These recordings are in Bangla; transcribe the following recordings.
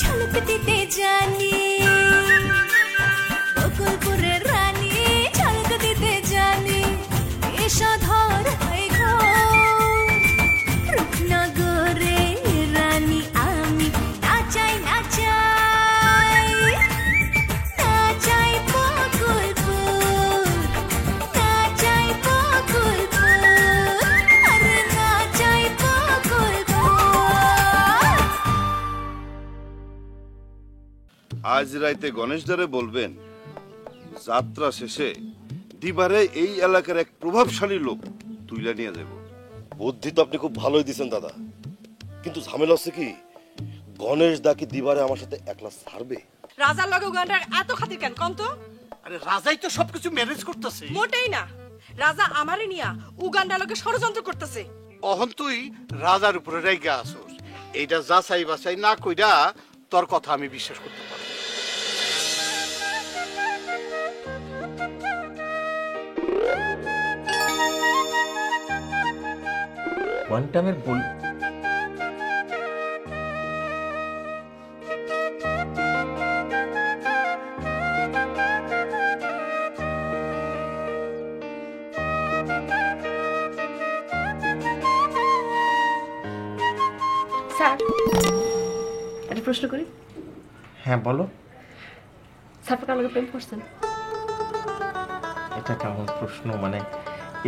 ঝলক দিতে জানি বকুলপুরের রানী ঝলক দিতে জানি এসাধর হয় গো রূপনগরে রানী আমি নাচাই নাচাই নাচাই বকুলপুর নাচাই বকুলপুর আরে নাচাই বকুলপুর। আজ রাইতে গণেশদারে বলবেন যাত্রা শেষে দিবারে এই এলাকার এক প্রভাবশালী লোক তুইলা নিয়ে যাব। বুদ্ধি তো আপনি খুব ভালোই দিচ্ছেন দাদা, কিন্তু ঝামেলা হচ্ছে কি গণেশ দা কি দিবারে আমার সাথে একলা ছাড়বে? রাজার লগে উগান্ডার এত খাতির কেন কম তো? আরে রাজাই তো সবকিছু ম্যানেজ করতেছে। মোটেই না, রাজা আমারে নিয়া উগান্ডার লগে ষড়যন্ত্র করতেছে। অহন তুই রাজার উপরে রেগে আসোস, এইটা যাচাই বাছাই না কইরা তোর কথা আমি বিশ্বাস করতে পারি। কোয়ান্টামের বল স্যার একটা প্রশ্ন করি। হ্যাঁ বলো। স্যার কার লগে প্রেম করছেন? এটা কেমন প্রশ্ন, মানে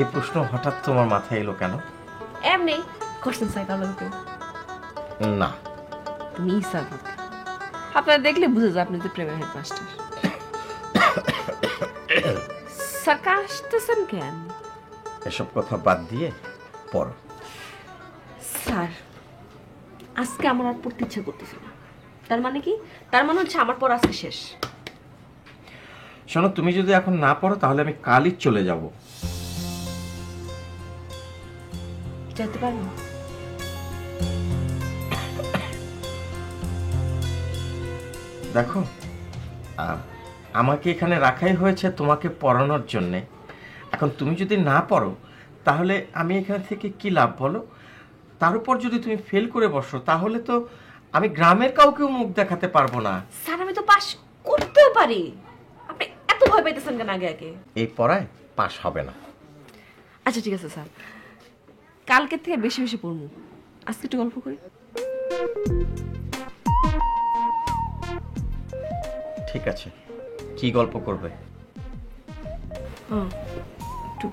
এই প্রশ্ন হঠাৎ তোমার মাথায় এলো কেন? এমনি করছেন স্যার কার লগে প্রেম? না তুমি স্যার আপনারা দেখলে বুঝে যায় আপনি তো প্রেমের হেডমাস্টার। স্যার কাশতেছেন কেন? এসব কথা বাদ দিয়ে পড়ো। স্যার আজকে আমার আর পড়তে ইচ্ছা করতেছে না। তার মানে কি? তার মানে হচ্ছে আমার পর আজকে শেষ। শোনো, তুমি যদি এখন না পড়ো তাহলে আমি কালই চলে যাব। যেতে পারবো? দেখো, আমাকে এখানে রাখাই হয়েছে তোমাকে পড়ানোর জন্যে। এখন তুমি যদি না পড়ো তাহলে আমি এখানে থেকে কি লাভ বলো? তার উপর যদি তুমি ফেল করে বসো তাহলে তো আমি গ্রামের কাউকেও মুখ দেখাতে পারবো না। স্যার আমি তো পাস করতেও পারি, আপনি এত ভয় পাইতেছেন কেন আগে আগে? এই পড়ায় পাস হবে না। আচ্ছা ঠিক আছে স্যার, কালকের থেকে বেশি বেশি পড়বো। আজকে একটু গল্প করি। ঠিক আছে, কি গল্প করবে? একটু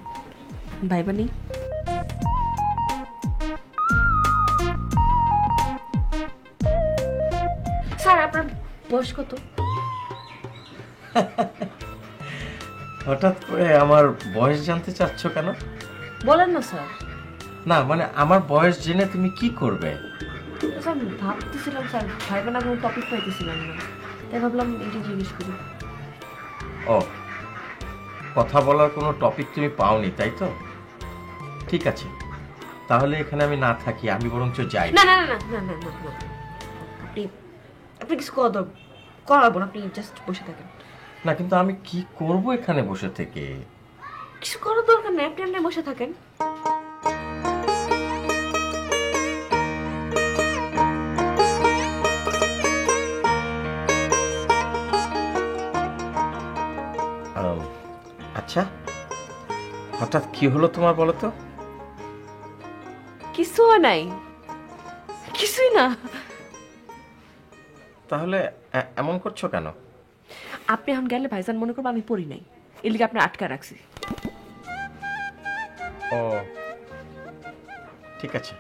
ভাইবা নেই। স্যার আপনার বয়স কত? হঠাৎ করে আমার বয়স জানতে চাচ্ছ কেন? বলেন না স্যার। না মানে আমার বয়স জেনে তুমি কি করবে? স্যার ভাবতেছিলাম স্যার, ভাইবা না কোনো টপিক পাইতেছিলাম না, তাই ভাবলাম এটা জিজ্ঞেস করি। ও, কথা বলার কোনো টপিক তুমি পাওনি তাই তো? ঠিক আছে, তাহলে এখানে আমি না থাকি, আমি বরঞ্চ যাই। না না না না না না না, আপনি আপনি কিছু করাবো না, আপনি জাস্ট বসে থাকেন। না কিন্তু আমি কি করব এখানে বসে থেকে? কিছু করার দরকার নেই, আপনি এমনি বসে থাকেন। আচ্ছা, হঠাৎ কি হলো তোমার বলো তো? কিছু নাই, কিছুই না। তাহলে এমন করছো কেন? আপনি এখন গেলে ভাইজান মনে করবো আমি পড়ি নাই, এর লিগে আপনি আটকা রাখছি। ও ঠিক আছে,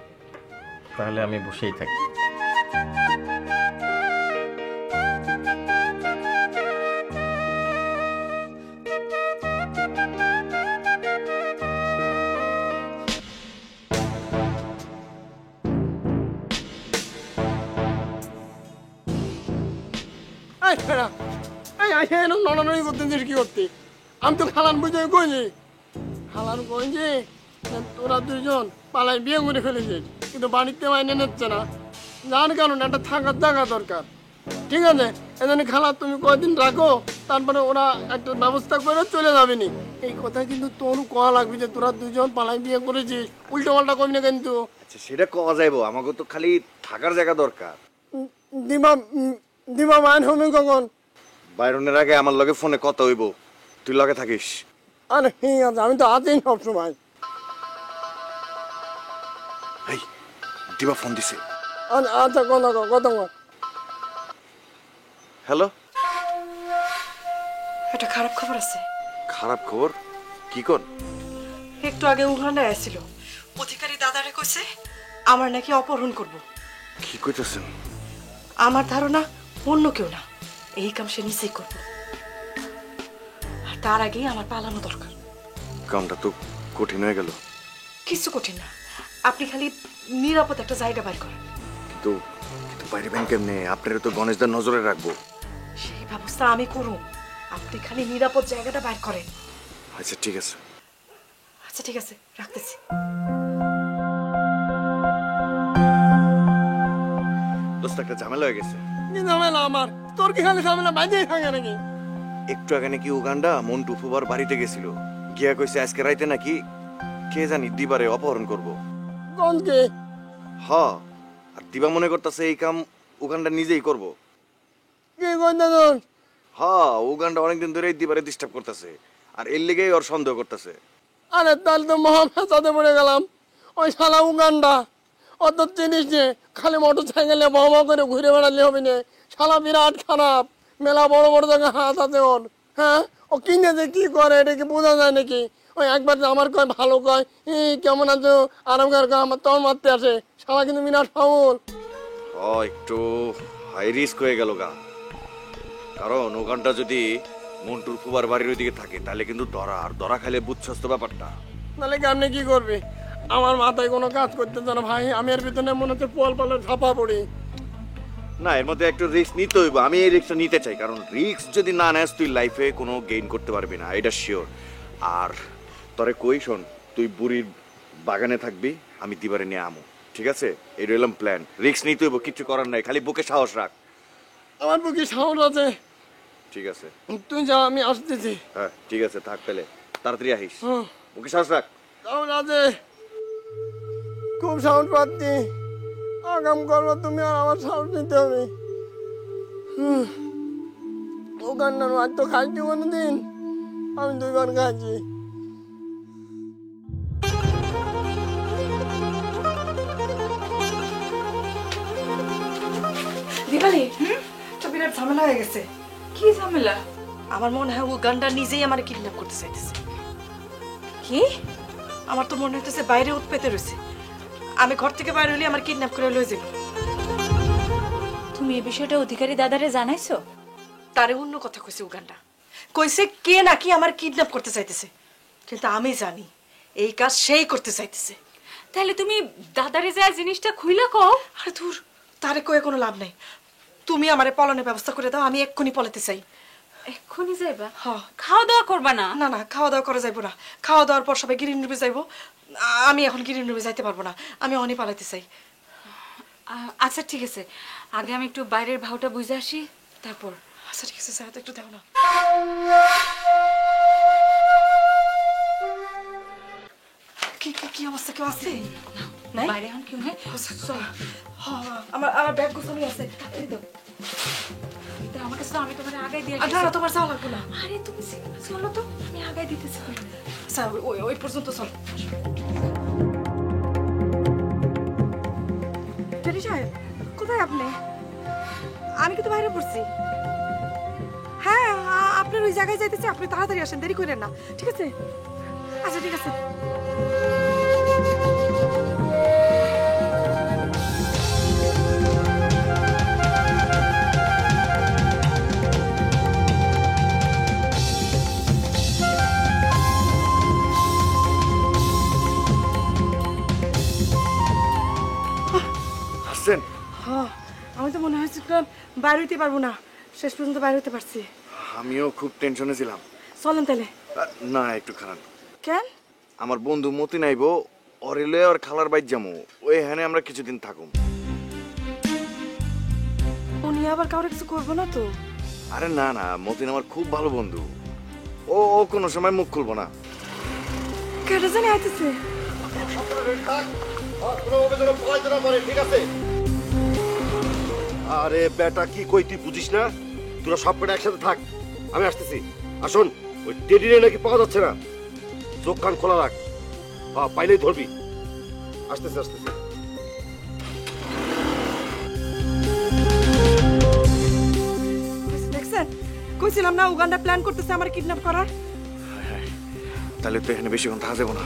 তাহলে আমি বসেই থাকি। কি করতে আমি তো খালান বুঝে কইনি, খালান কই যে তোরা দুইজন পালাই বিয়ে করে ফেলেছিস, কিন্তু বাড়িতে মাইনে নিচ্ছে না, যার কারণে একটা থাকার জায়গা দরকার। ঠিক আছে, এজন্য খালা তুমি কয়দিন রাখো, তারপরে ওরা একটা ব্যবস্থা করে চলে যাবে নি। এই কথা কিন্তু তোর কোয়া লাগবে যে তোরা দুইজন পালাই বিয়ে করেছিস, উল্টো পাল্টা করবি না কিন্তু। আচ্ছা সেটা কওয়া যাইবো, আমাকে তো খালি থাকার জায়গা দরকার। দিবা দিবা মাইন হমি কখন? বাইরনের আগে আমার লগে ফোনে কথা হইব, তুই লগে থাকিস। আরে ঠিক আছে, আমি তো আছি সবসময়। এই দিবা ফোন দিছে। আচ্ছা কথা কর, কথা কর। হ্যালো, একটা খারাপ খবর আছে। খারাপ খবর? কি কোন? একটু আগে উগান্ডায় আসছিল, অধিকারী দাদারে কইছে আমার নাকি অপহরণ করব। কি কইতেছেন? আমার ধারণা অন্য কেউ না, এই কাম সে নিজেই করব। আর তার আগেই আমার পালানো দরকার। কামটা তো কঠিন হয়ে গেল। কিছু কঠিন না, আপনি খালি নিরাপদ একটা জায়গা বাইর করেন। কিন্তু বাইরে ব্যাংক কেমনে? আপনারা তো গণেশদার নজরে রাখবো। সেই ব্যবস্থা আমি করব, আপনি খালি নিরাপদ জায়গাটা বাইর করেন। আচ্ছা ঠিক আছে। আচ্ছা ঠিক আছে, রাখতেছি। দোস্ত একটা ঝামেলা হয়ে গেছে। কি ঝামেলা আমার? তোর কি খালি ঝামেলা বাজেই থাকে নাকি? একটু আগে নাকি উগান্ডা মন্টু ফুবার বাড়িতে গেছিল, গিয়া কইছে আজকে রাইতে নাকি কে জানি দিবারে অপহরণ করব। কোন কে? হ, আর দিবা মনে করতেছে এই কাম উগান্ডা নিজেই করব। কি কইনা তোর? হ, উগান্ডা অনেকদিন ধরে দিবারে ডিস্টার্ব করতেছে, আর এর লেগেই ওর সন্দেহ করতেছে। আরে তাহলে তো মহাফেসাতে পড়ে গেলাম। ওই শালা উগান্ডা অত জিনিস যে খালি মোটর সাইকেলে বাবা করে ঘুরে বেড়ালে হবে না। শালা বিরাট খারাপ, মেলা বড় বড় জায়গায় হাত আছে ওর। হ্যাঁ, ও কিনে যে কি করে এটা কি বোঝা যায় নাকি? ওই একবার যে আমার কয় ভালো কয়, কেমন আছো আরাম কর, আমার তোর মারতে আসে। শালা কিন্তু বিরাট ফাউল। একটু হাই রিস্ক হয়ে গেল গা, কারণ ওখানটা যদি মন্টুর ফুবার বাড়ির ওইদিকে থাকে তাহলে কিন্তু ধরা খাইলে বুঝছস তো ব্যাপারটা। তাহলে কেমনি কি করবি? আমার মাথায় কোনো কাজ করতে চান ভাই, আমি এর ভিতরে মনে হচ্ছে পোয়াল পালে ঝাপা পড়ি। না, এর মধ্যে একটু রিস্ক নিতে হইব। আমি এই রিস্কটা নিতে চাই, কারণ রিস্ক যদি না নেস তুই লাইফে কোনো গেইন করতে পারবি না, এটা শিওর। আর তোরে কই শোন, তুই বুড়ির বাগানে থাকবি, আমি দিবারে নিয়ে আমু, ঠিক আছে? এই রইলাম প্ল্যান। রিস্ক নিতে হইব, কিচ্ছু করার নাই, খালি বুকে সাহস রাখ। আমার বুকে সাহস আছে। ঠিক আছে, তুই যা, আমি আসতেছি। হ্যাঁ ঠিক আছে, থাক তাহলে, তাড়াতাড়ি আহিস, হুম, বুকে সাহস রাখ। সাহস আছে, খুব সাহস পাচ্ছি। আগাম করবো তুমি, আর আমার সাহস নিতে হবে। ওখানটার আজ তো খাইছি কোনো দিন, আমি 2 বার খাইছি। দিবালি, তো বিরাট ঝামেলা হয়ে গেছে। কি ঝামেলা? আমার মনে হয় উগান্ডা নিজেই আমার কিডন্যাপ করতে চাইতেছে। কি? আমার তো মনে হইতেছে বাইরে উৎপেতে রয়েছে। আমি ঘর থেকে বাইরে হলে আমার কিডন্যাপ করে লয়ে যাবে। তুমি এই বিষয়টা অধিকারী দাদারে জানাইছো? তারে অন্য কথা কইছে উগান্ডা, কইছে কে নাকি আমার কিডন্যাপ করতে চাইতেছে, কিন্তু আমি জানি এই কাজ সেই করতে চাইতেছে। তাহলে তুমি দাদারে যায় জিনিসটা খুইলা কও। আরে ধুর, তারে কয়ে কোনো লাভ নাই। তুমি আমারে পলানোর ব্যবস্থা করে দাও, আমি এক্ষুনি পলাতে চাই। এক্ষুনি যাইবা? হ্যাঁ। খাওয়া দাওয়া করবা না? না না, খাওয়া দাওয়া করা যাইবো না। খাওয়া দাওয়ার পর সবাই গিরিন রুমে যাইবো। আমি এখন গিরিন রুমে যাইতে পারবো না, আমি অনেক পালাইতে চাই। আচ্ছা ঠিক আছে, আগে আমি একটু বাইরের ভাওটা বুঝে আসি, তারপর। আচ্ছা ঠিক আছে, স্যার একটু দেখো না। কি কি কি অবস্থা, কেউ আছে? নাই বাইরে এখন কেউ নেই। চল, আমার ব্যাগ গোছানো আছে, এই দাও। আমার কাছে তো আমি তোমার আগাই দিয়ে না না, তোমার যাওয়া লাগবে না। আরে তুমি চলো তো, আমি আগাই দিতেছি। আচ্ছা ওই পর্যন্ত চল। টেরি সাহেব, কোথায় আপনি? আমি কিন্তু বাইরে পড়ছি। হ্যাঁ, আপনার ওই জায়গায় যাইতেছি, আপনি তাড়াতাড়ি আসেন, দেরি করেন না, ঠিক আছে? আচ্ছা ঠিক আছে। আসছেন? হ্যাঁ, আমি তো মনে হয়েছিলাম বাইরে হইতে পারবো না, শেষ পর্যন্ত বাইরে হতে পারছি। আমিও খুব টেনশনে ছিলাম। চলেন তাহলে। না, একটু খারাপ। কেন? আমার বন্ধু মতি নাইবো, অরেলে আর খালার বাইর যামু, ওই হ্যানে আমরা কিছুদিন থাকুম। উনি আবার কাউরে কিছু করবো না তো? আরে না না, মতিন আমার খুব ভালো বন্ধু, ও ও কোনো সময় মুখ খুলবো না। কেটে জানি আইতেছে। ঠিক আছে? আরে বেটা কি কই তুই বুঝিস না? তোরা সব কটা একসাথে থাক, আমি আসতেছি। আসুন, ওই টেডিরে নাকি পাওয়া যাচ্ছে না, চোখ কান খোলা রাখ, পাইলেই ধরবি। আসতেছি আসতেছি। দেখছেন, কইছিলাম না উগান্ডা প্ল্যান করতেছে আমার কিডন্যাপ করার। তাহলে তো এখানে বেশিক্ষণ থাকা যাবো না।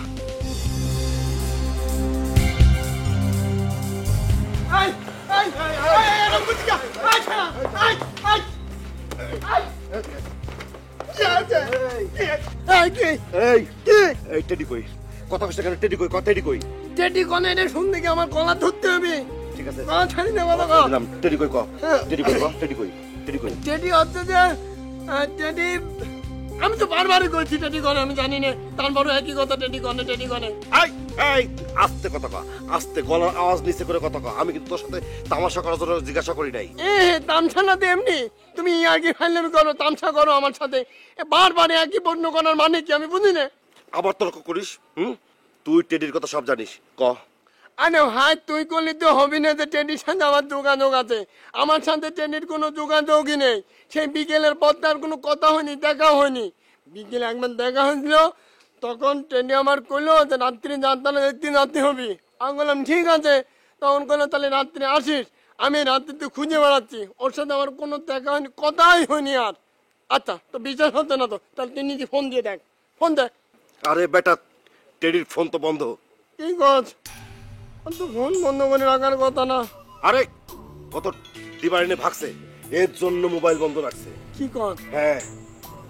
এই টেডি কই? কথা কইছ কেন? টেডি কই? কথা টেডি কই? টেডি কোনে এটা শুনতে কি আমার গলা ধরতে হবে? ঠিক আছে, গলা ছাড়ি না বলো গো। দিলাম। টেডি কই ক? টেডি কই ক? টেডি কই? টেডি কই? টেডি হচ্ছে যে টেডি, আমি তো বারবারই কইছি টেডি কোনে, আমি জানি না, তারপরে একই কথা টেডি কোনে টেডি কোনে। এই এই আস্তে কথা ক, আস্তে, গলার আওয়াজ নিচে করে কথা ক। আমি কিন্তু তোর সাথে তামাশা করার জন্য জিজ্ঞাসা করি নাই। তামসা না তো এমনি, তুমি আর কি ফাইলামি করো, তামসা করো আমার সাথে, বারবার একই বর্ণ করার মানে কি আমি বুঝি না। আবার তর্ক করিস? তুই টেডির কথা সব জানিস, ক। আরে ভাই তুই করলি তো হবি না যে টেডির সাথে আমার যোগাযোগ আছে। আমার সাথে টেডির কোনো যোগাযোগই নেই। সেই বিকেলের পর তার কোনো কথা হয়নি, দেখা হয়নি। বিকেলে একবার দেখা হয়েছিল, তখন টেডি আমার কইলো যে রাত্রি যাত্রা দেখতে যাতে হবি। আমি বললাম ঠিক আছে। তখন কইলো তাহলে রাত্রে আসিস। আমি রাত্রিতে খুঁজে বেড়াচ্ছি, ওর সাথে আমার কোনো দেখা হয়নি, কথাই হয়নি আর। আচ্ছা তো বিশ্বাস হচ্ছে না তো, তাহলে তুই নিজে ফোন দিয়ে দেখ, ফোন দেখ। আরে বেটা, টেডির ফোন তো বন্ধ। কি কর, তো ফোন বন্ধ করে রাখার কথা না। আরে কত দিবারিনে ভাগছে, এর জন্য মোবাইল বন্ধ রাখছে। কি কর হ্যাঁ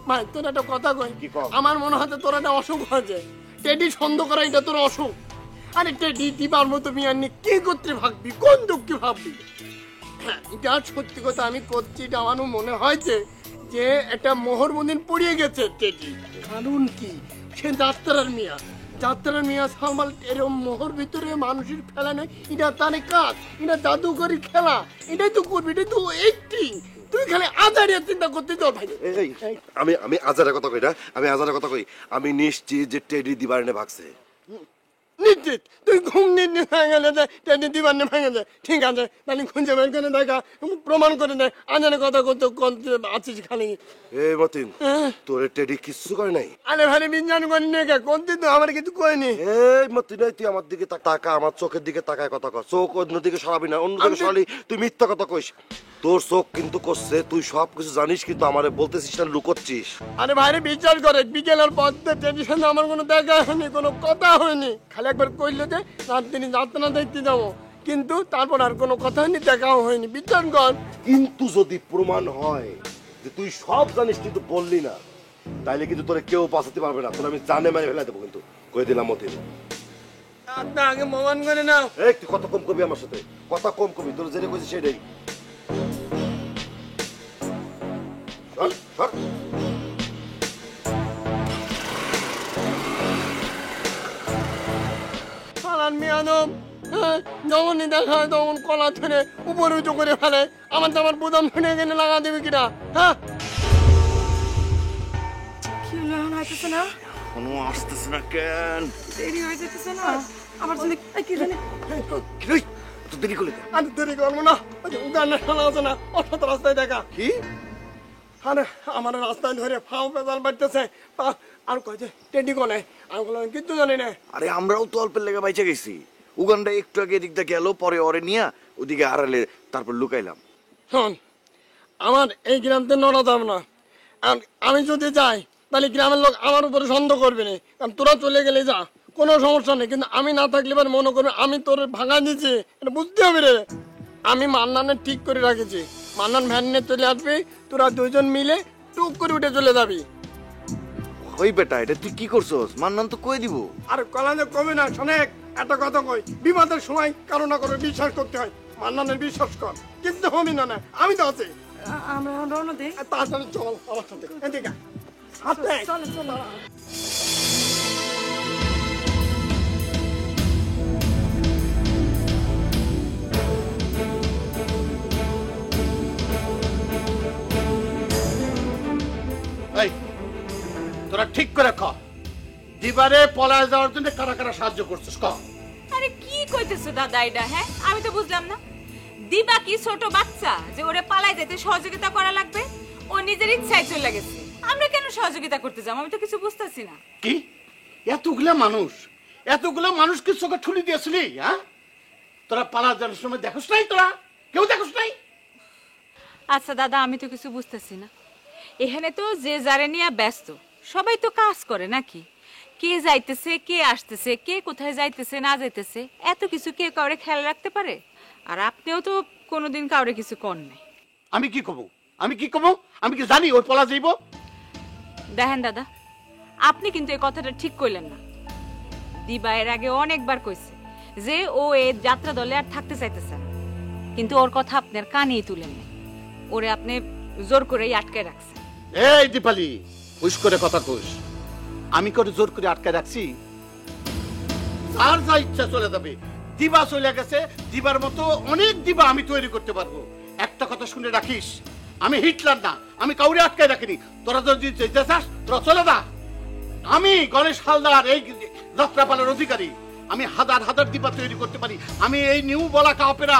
ভাই, তোর একটা কথা কই, কি কর? আমার মনে হয় তোর একটা অসুখ হয়েছে। টেডি সন্দেহ করা এটা তোর অসুখ। আরে টেডি দিবার মতো মিয়ার নিয়ে কি করতে ভাববি, কোন দুঃখে ভাববি? হ্যাঁ এটা সত্যি কথা আমি করছি, এটা আমারও মনে হয়েছে যে একটা মোহরমদিন পড়িয়ে গেছে টেডি। কারণ কি, সে যাত্রার মিয়া, যাত্রার মিয়া সামাল এরকম মোহর ভিতরে মানুষের ফেলা নেই, এটা তার কাজ, এটা জাদুকরি খেলা, এটাই তো করবি, এটাই তো একটি। তুই খালি আজারিয়া চিন্তা করতে তোর ভাই। আমি আজারের কথা কই না, আমি আজারের কথা কই। আমি নিশ্চিত যে টেডি দিবারিনে ভাগছে। নিশ্চিত? তুই ঘুম নিয়ে হয়ে গেলে যে টেডি দিবার নে ভেঙে যায়, ঠিক আছে তাহলে খুঁজে বের করে দেখা, প্রমাণ করে দেয় আজারের কথা করতে আছিস খালি। এ মতিন, তোর টেডি কিচ্ছু করে নাই? আরে ভাই বিজ্ঞান করি নে কোনদিন তো আমার কিছু কয়নি। এই মতিন, তুই আমার দিকে তাকা, আমার চোখের দিকে তাকায় কথা কর। চোখ অন্যদিকে সরাবি না, অন্যদিকে সরালি তুই মিথ্যা কথা কইস। তোর চোখ কিন্তু করছে, তুই সব কিছু জানিস কিন্তু আমারে বলতেছিস না, লুকোচ্ছিস। আরে ভাইরে বিচার করে, বিকেলের পর টেডির সাথে আমার কোনো দেখা হয়নি, কোনো কথা হয়নি। খালি একবার কইলে যে রাত্রি যাত্রা দেখতে যাবো, কিন্তু তারপর আর কোনো কথা হয়নি, দেখাও হয়নি। বিচার কর। কিন্তু যদি প্রমাণ হয় যে তুই সব জানিস কিন্তু বললি না, তাইলে কিন্তু তোরে কেউ বাঁচাতে পারবে না, তোর আমি জানে মেরে ফেলে দেবো কিন্তু, কয়ে দিলাম মতিন। আপনার আগে প্রমাণ করে নাও। এই তুই কথা কম কবি আমার সাথে, কথা কম কবি, তোর যেটা কইছিস সেটাই। সর, সর। পালান মিয়ানব, যখনই দেখা হয় তখন কলা ধরে উপরে উঁচু করে ফেলে। আমার তো আমার বুদাম ধরে এখানে লাগা দেবে কিনা? হ্যাঁ কি হলো, এখন আইতেছে না? কোনো আসতেছে না কেন? দেরি হয়ে যেতেছে না আমার জন্য। এই কি জানি, তো দেরি করলে কেন? আমি দেরি করবো না, ওই যে উগান্ডা খেলা আছে না, ওর সাথে রাস্তায় দেখা। কি? আরে আমার রাস্তায় ধরে ফাও পেদাল বাড়তেছে, আর কয়েছে টেডি কোনে। আমি বললাম কিন্তু জানি না। আরে আমরাও তো অল্পের লেগে বাইচে গেছি। উগান্ডা একটু আগে এদিক দিয়ে গেল, পরে ওরে নিয়ে ওদিকে আড়ালে তারপর লুকাইলাম। শোন, আমার এই গ্রামতে নড়া যাবে না। আমি যদি যাই তাহলে গ্রামের লোক আমার উপরে সন্দেহ করবে না, কারণ তোরা চলে গেলে যা কোনো সমস্যা নেই, কিন্তু আমি না থাকলে এবার মনে করবে আমি তোর ভাঙা দিচ্ছি, এটা বুঝতে হবে রে। আমি মান্নানের ঠিক করে রাখেছি, মান্নান ভ্যান নিয়ে চলে আসবি, তোরা দুইজন মিলে টুক করে উঠে চলে যাবি। ওই বেটা, এটা তুই কি করছস? মান্নান তো কই দিব। আর কলাতে কমে না, শোনেক একটা কথা কই, বিপদের সময় কারো না করে বিশ্বাস করতে হয়। মান্নানের বিশ্বাস কর, কিন্তু হবি না, আমি তো আছি। আমরা রওনা দিই। তাড়াতাড়ি চল আমার সাথে, এদিকে হাতে চলে চলো। এই তোরা ঠিক করে ক, দিবারে পলায় যাওয়ার জন্য কারা কারা সাহায্য করছিস ক। আরে কি কইতেছো দাদা এটা? হ্যাঁ আমি তো বুঝলাম না। দিবা কি ছোট বাচ্চা যে ওরে পালাই যেতে সহযোগিতা করা লাগবে? ও নিজের ইচ্ছায় চলে গেছে, আমরা কেন সহযোগিতা করতে যাব? আমি তো কিছু বুঝতেছি না। কি এতগুলা মানুষকে চোখে ঠুলি দিয়েছিলি? হ্যাঁ, তোরা পালা যাওয়ার সময় দেখোস নাই? তোরা কেউ দেখোস নাই? আচ্ছা দাদা, আমি তো কিছু বুঝতেছি না। এখানে তো যে যারে নিয়ে ব্যস্ত, সবাই তো কাজ করে নাকি? কে যাইতেছে, কে আসতেছে, কে কোথায় যাইতেছে না যাইতেছে, এত কিছু কে কাউরে খেয়াল রাখতে পারে? আর আপনিও তো কোনোদিন কাউরে কিছু কর নাই। আমি কি কব? আমি কি জানি ওই পলা যাইব? দেখেন দাদা, আপনি কিন্তু এই কথাটা ঠিক কইলেন না। দিবা এর আগে অনেকবার কইছে যে ও এই যাত্রা দলে আর থাকতে চাইতেছে না, কিন্তু ওর কথা আপনার কানেই তুলেন না। ওরে আপনি জোর করেই আটকায় রাখছেন। এই দীপালি, হুশ করে কথা কইস। আমি করে জোর করে আটকায় রাখছি? আর যা ইচ্ছা চলে যাবে। দিবা চলে গেছে, দিবার মতো অনেক দিবা আমি তৈরি করতে পারবো। একটা কথা শুনে রাখিস, আমি হিটলার না, আমি কাউরে আটকায় রাখিনি। তোরা যদি যেতে চাস তোরা চলে যা। আমি গণেশ হালদার, এই যাত্রাপালার অধিকারী। আমি হাজার হাজার দিবা তৈরি করতে পারি। আমি এই নিউ বলাকা অপেরা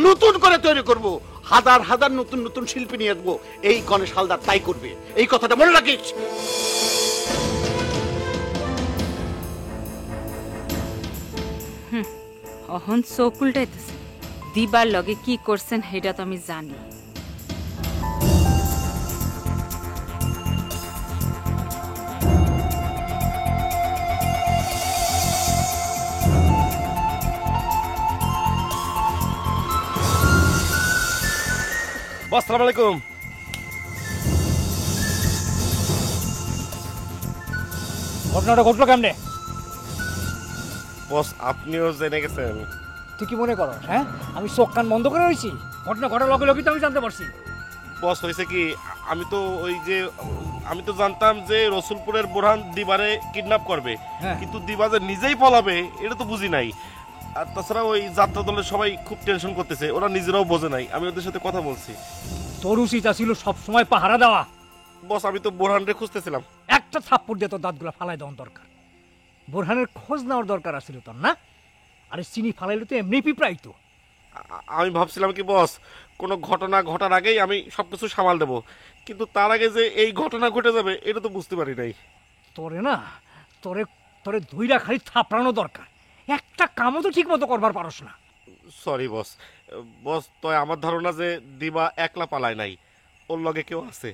নতুন করে তৈরি করব, হাজার হাজার নতুন নতুন শিল্পী নিয়ে আসবো। এই গণেশ হালদার তাই করবে, এই কথাটা মনে রাখিস। অহন চোখ উল্টাইতেছে। দিবার লগে কি করছেন সেটা তো আমি জানি। আসসালামু আলাইকুম। ঘটনাটা ঘটলো কেমনে? বস, আপনিও জেনে গেছেন? তুই কি মনে করো? হ্যাঁ, আমি চোখ কান বন্ধ করে রয়েছি? ঘটনা ঘটার লগে লগে তো আমি জানতে পারছি। বস, হয়েছে কি, আমি তো জানতাম যে রসুলপুরের বোরহান দিবারে কিডন্যাপ করবে, কিন্তু দিবা যে নিজেই পলাবে এটা তো বুঝি নাই। আর তাছাড়া ওই যাত্রা দলের সবাই খুব টেনশন করতেছে, ওরা নিজেরাও বোঝে নাই। আমি ওদের সাথে কথা বলছি। তোর উচিত ছিল সবসময় পাহারা দেওয়া। বস, আমি তো বোরহানরে খুঁজতেছিলাম। একটা থাপ্পড় দিয়ে তোর দাঁতগুলো ফালাই দেওয়ার দরকার। বোরহানের খোঁজ নেওয়ার দরকার আছিল তোর, না? আরে চিনি ফালাইলে তো এমনি পিঁপড়াই তো। আমি ভাবছিলাম কি বস, কোনো ঘটনা ঘটার আগেই আমি সবকিছু সামাল দেবো, কিন্তু তার আগে যে এই ঘটনা ঘটে যাবে এটা তো বুঝতে পারি নাই। তোরে না, তোরে দুইটা খালি থাপড়ানো দরকার। একটা কামও তো ঠিক মতো করবার পারস না। Sorry boss. বস, তো আমার ধারণা যে দিবা একলা পালায় নাই, ওর লগে কেউ আছে।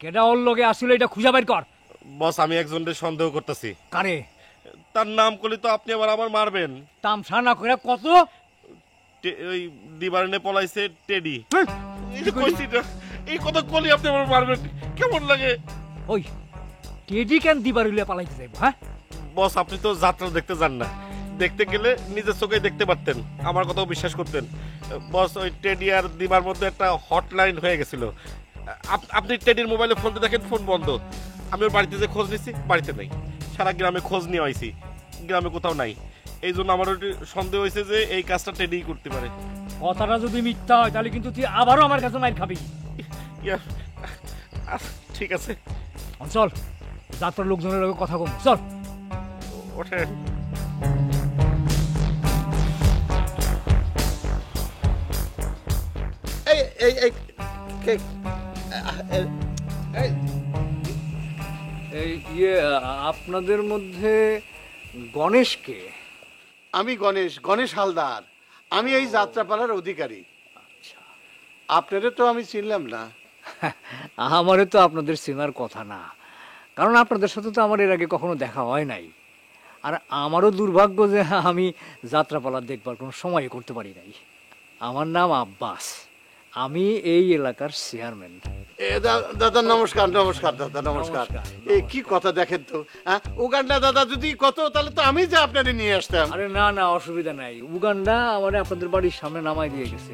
কেডা ওর লগে আসলে এটা খুঁজে বের কর। বস, আমি একজনের সন্দেহ করতেছি। কারে? তার নাম করলে তো আপনি আবার আমার মারবেন। তামসা না করে কত? ওই দিবারনে পলাইছে টেডি। এই কথা কলি আপনি আমার মারবেন, কেমন লাগে? ওই টেডি কেন দিবারুলে পালাইতে যাইব? হ্যাঁ বস, আপনি তো যাত্রা দেখতে যান না, দেখতে গেলে নিজের চোখে দেখতে পারতেন, আমার কথাও বিশ্বাস করতেন। বস, ওই টেডি আর দিবার মধ্যে একটা হটলাইন হয়ে গেছিল। আপনি টেডির মোবাইলে ফোনতে দেখেন, ফোন বন্ধ। আমি ওর বাড়িতে যে খোঁজ নিছি, বাড়িতে নাই। সারা গ্রামে খোঁজ নিয়ে আইছি, গ্রামে কোথাও নাই। এই জন্য আমার সন্দেহ হয়েছে যে এই কাজটা টেডি করতে পারে। কথাটা যদি মিথ্যা হয় তাহলে কিন্তু তুই আবারও আমার কাছে মাইর খাবি। ঠিক আছে, চল, যাত্রার লোকজনের লগে কথা কম। চল ওঠে। আপনাদের মধ্যে গণেশকে? আমি গণেশ হালদার। আমি এই যাত্রাপালার অধিকারী। আপনারে তো আমি চিনলাম না। আমারে তো আপনাদের চেনার কথা না, কারণ আপনাদের সাথে তো আমার এর আগে কখনো দেখা হয় নাই। আর আমারও দুর্ভাগ্য যে আমি যাত্রাপালা দেখবার কোনো সময় করতে পারি নাই। আমার নাম আব্বাস, আমি এই এলাকার চেয়ারম্যান। দাদা নমস্কার। নমস্কার দাদা, নমস্কার। এই কি কথা দেখেন তো, উগান্ডা দাদা যদি কত, তাহলে তো আমি যে আপনারে নিয়ে আসতাম। আরে না না, অসুবিধা নাই। উগান্ডা আমারে আপনাদের বাড়ির সামনে নামাই দিয়ে গেছে,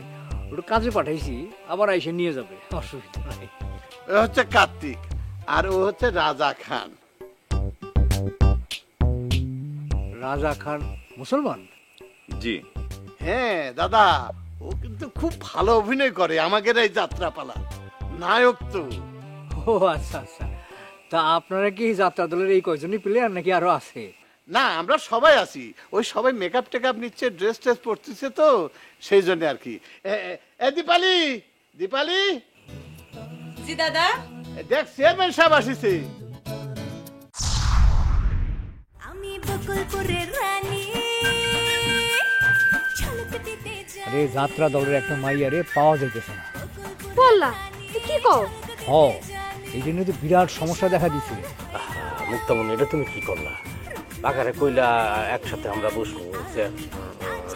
ওটা কাজে পাঠাইছি, আবার এসে নিয়ে যাবে, অসুবিধা নাই। ও হচ্ছে কার্তিক, আর ও হচ্ছে রাজা খান। রাজা খান মুসলমান? জি হ্যাঁ দাদা, ও কিন্তু খুব ভালো অভিনয় করে আমাদের এই যাত্রাপালা, নায়ক তো। ও আচ্ছা আচ্ছা, তা আপনারা কি যাত্রা দলের এই কয়জনই প্লেয়ার নাকি আরো আছে? না আমরা সবাই আছি, ওই সবাই মেকআপ টেকআপ নিচ্ছে, ড্রেস ট্রেস পরতেছে তো সেই জন্য আর কি। এ দীপালি, দীপালি জি দাদা। দেখ চেয়ারম্যান সাহেব আসিছে। আমি বকুলপুরের রানী ঝলক দিতে যাই আরে যাত্রা দলের একটা মাইয়া রে পাওয়া যাইতেছে না। বললা কি কও? হ, এই জন্য তো বিরাট সমস্যা দেখা দিচ্ছে। মুক্তামণি, এটা তুমি কি করলা? বাগারে কইলা একসাথে আমরা বসবো,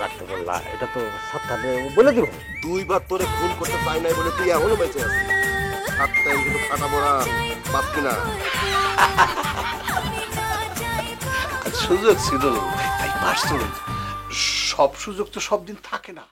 রাখতে বললা, এটা তো সাতটাতে বলে দিব। 2 বার তোরে খুন করতে পাই নাই বলে তুই এখনো বেঁচে আছিস। সাতটা কিন্তু ফাটা পড়া বাঁচবি না। সুযোগ ছিল, তাই পারছো। সব সুযোগ তো সব দিন থাকে না।